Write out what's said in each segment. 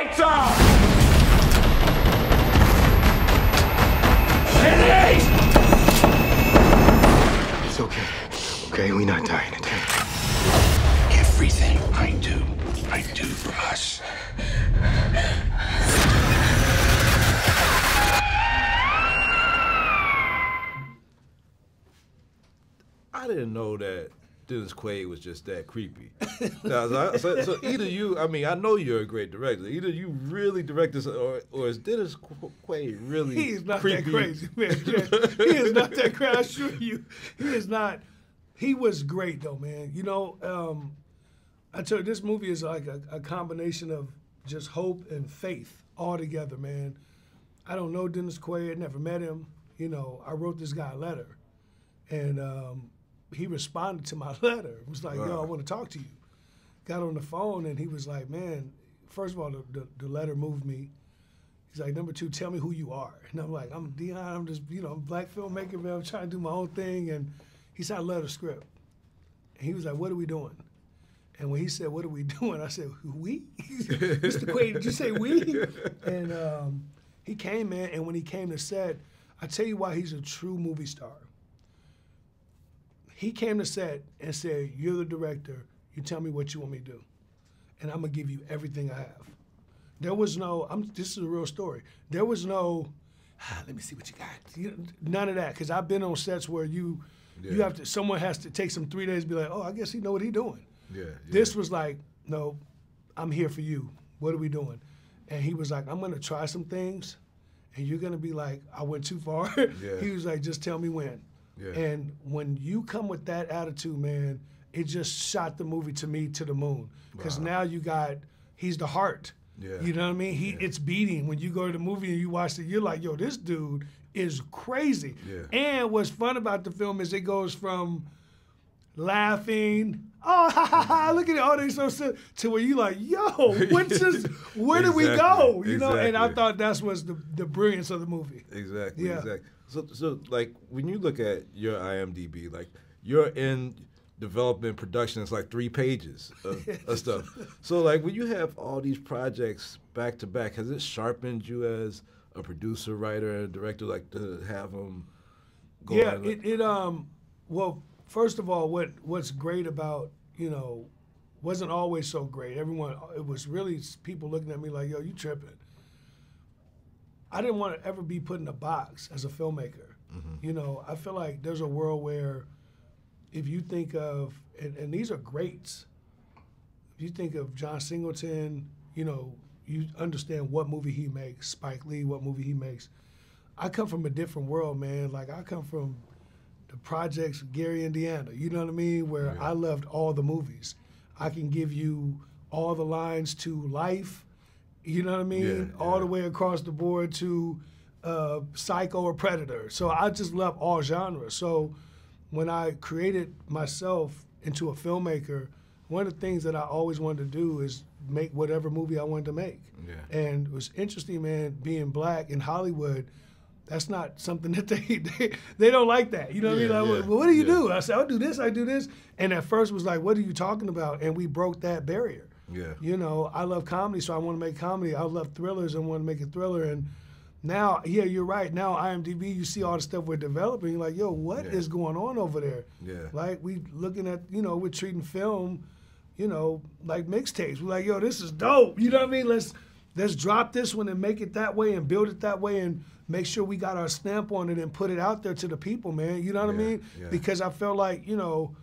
lights off! Eddie! It's okay. Okay, we not dying today. Everything I do for us. I didn't know that Dennis Quaid was just that creepy. So either you, I mean, I know you're a great director. Either you really direct this, or is Dennis Quaid really He is not creepy? that crazy, man. He is not that crazy. I assure you, he is not. He was great though, man. You know, I tell you, this movie is like a combination of just hope and faith all together, man. I don't know Dennis Quaid, never met him. You know, I wrote this guy a letter, and he responded to my letter. It was like, yo, I want to talk to you. Got on the phone, and he was like, man, first of all, the letter moved me. He's like, number two, tell me who you are. And I'm like, I'm Deon, I'm just, you know, I'm a black filmmaker, man. I'm trying to do my own thing. And he said, I love the script. And he was like, what are we doing? And when he said, what are we doing? I said, we? Mr. Quaid, did you say we? And he came in, and when he came to set, I tell you why he's a true movie star. He came to set and said, you're the director, you tell me what you want me to do. And I'm gonna give you everything I have. There was no, this is a real story. There was no, let me see what you got. None of that, because I've been on sets where you have to, someone has to take some 3 days and be like, oh, I guess he know what he doing. This was like, no, I'm here for you. What are we doing? And he was like, I'm gonna try some things, and you're gonna be like, I went too far. He was like, just tell me when. And when you come with that attitude, man, it just shot the movie to me to the moon. Because now you got, he's the heart. You know what I mean? It's beating. When you go to the movie and you watch it, you're like, yo, this dude is crazy. And what's fun about the film is it goes from laughing, oh, ha, ha, ha, look at it, oh, they so silly, to where you like, yo, where did we go? You know, and I thought that was the brilliance of the movie. Exactly. So like, when you look at your IMDb, like, you're in development production, it's like 3 pages of stuff. So like, when you have all these projects back to back, has it sharpened you as a producer, writer, and director, like, to have them go well, first of all, what's great about, you know, wasn't always so great. Everyone, it was really people looking at me like, yo, you tripping. I didn't want to ever be put in a box as a filmmaker. You know, I feel like there's a world where if you think of, and these are greats, if you think of John Singleton, you know, you understand what movie he makes, Spike Lee, what movie he makes. I come from a different world, man. Like, I come from the projects, Gary, Indiana, you know what I mean? Where I loved all the movies. I can give you all the lines to Life, you know what I mean? All the way across the board to Psycho or Predator. So I just love all genres. So when I created myself into a filmmaker, one of the things that I always wanted to do is make whatever movie I wanted to make. And it was interesting, man, being black in Hollywood, that's not something that they don't like that. You know what I mean? Like, well, what do you do? I said, I'll do this, I do this. And at first it was like, what are you talking about? And we broke that barrier. You know, I love comedy, so I want to make comedy. I love thrillers, I want to make a thriller. And now, you're right. Now, IMDb, you see all the stuff we're developing. You're like, yo, what is going on over there? Like, we looking at, you know, we're treating film, you know, like mixtapes. We're like, yo, this is dope. You know what I mean? Let's drop this one and make it that way and build it that way and make sure we got our stamp on it and put it out there to the people, man. You know what I mean? Because I felt like, you know,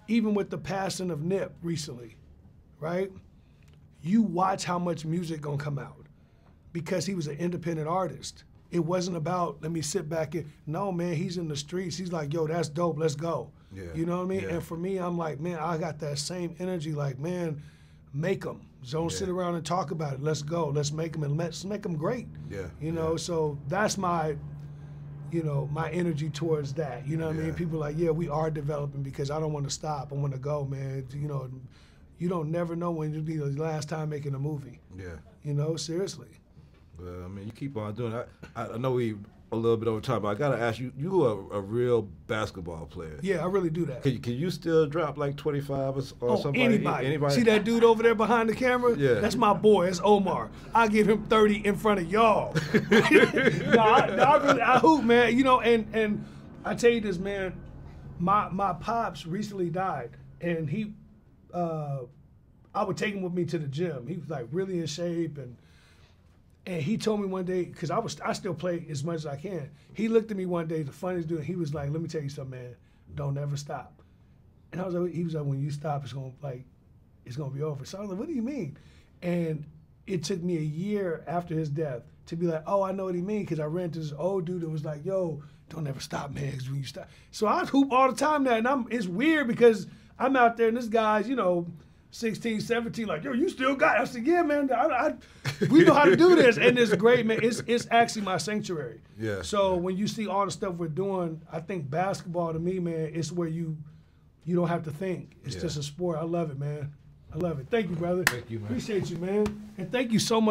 even with the passing of Nip recently, right? You watch how much music gonna come out because he was an independent artist. It wasn't about, let me sit back and, no, man, he's in the streets. He's like, yo, that's dope, let's go. You know what I mean? And for me, I'm like, man, I got that same energy, like, man, make them. Don't sit around and talk about it. Let's go, let's make them, and let's make them great. You know, so that's my, you know, my energy towards that. You know what I mean? People are like, yeah, we are developing because I don't want to stop. I want to go, man. You know, you don't never know when it'll be the last time making a movie. You know, seriously. Well, I mean, you keep on doing it. I know we a little bit over time. But I gotta ask you, you are a real basketball player. Yeah, I really do that. Can you still drop like 25 or somebody? Anybody. See that dude over there behind the camera? Yeah. That's my boy. That's Omar. I give him 30 in front of y'all. I hoop, man. You know, and I tell you this, man. My pops recently died, and he, I would take him with me to the gym. He was like really in shape, and he told me one day, because I still play as much as I can. He looked at me one day, the funniest dude. He was like, "Let me tell you something, man. Don't ever stop." And he was like, "When you stop, it's gonna be over." So I was like, "What do you mean?" And it took me a year after his death to be like, "Oh, I know what he means," because I ran into this old dude that was like, "Yo, don't ever stop, man, because when you stop." So I hoop all the time now, and it's weird because I'm out there and this guy's, 16, 17, like, "Yo, you still got it." I said, "Yeah, man, we know how to do this." And it's great, man. It's actually my sanctuary. Yeah. So when you see all the stuff we're doing, I think basketball to me, man, it's where you don't have to think. It's just a sport. I love it, man. I love it. Thank you, brother. Thank you, man. Appreciate you, man. And thank you so much.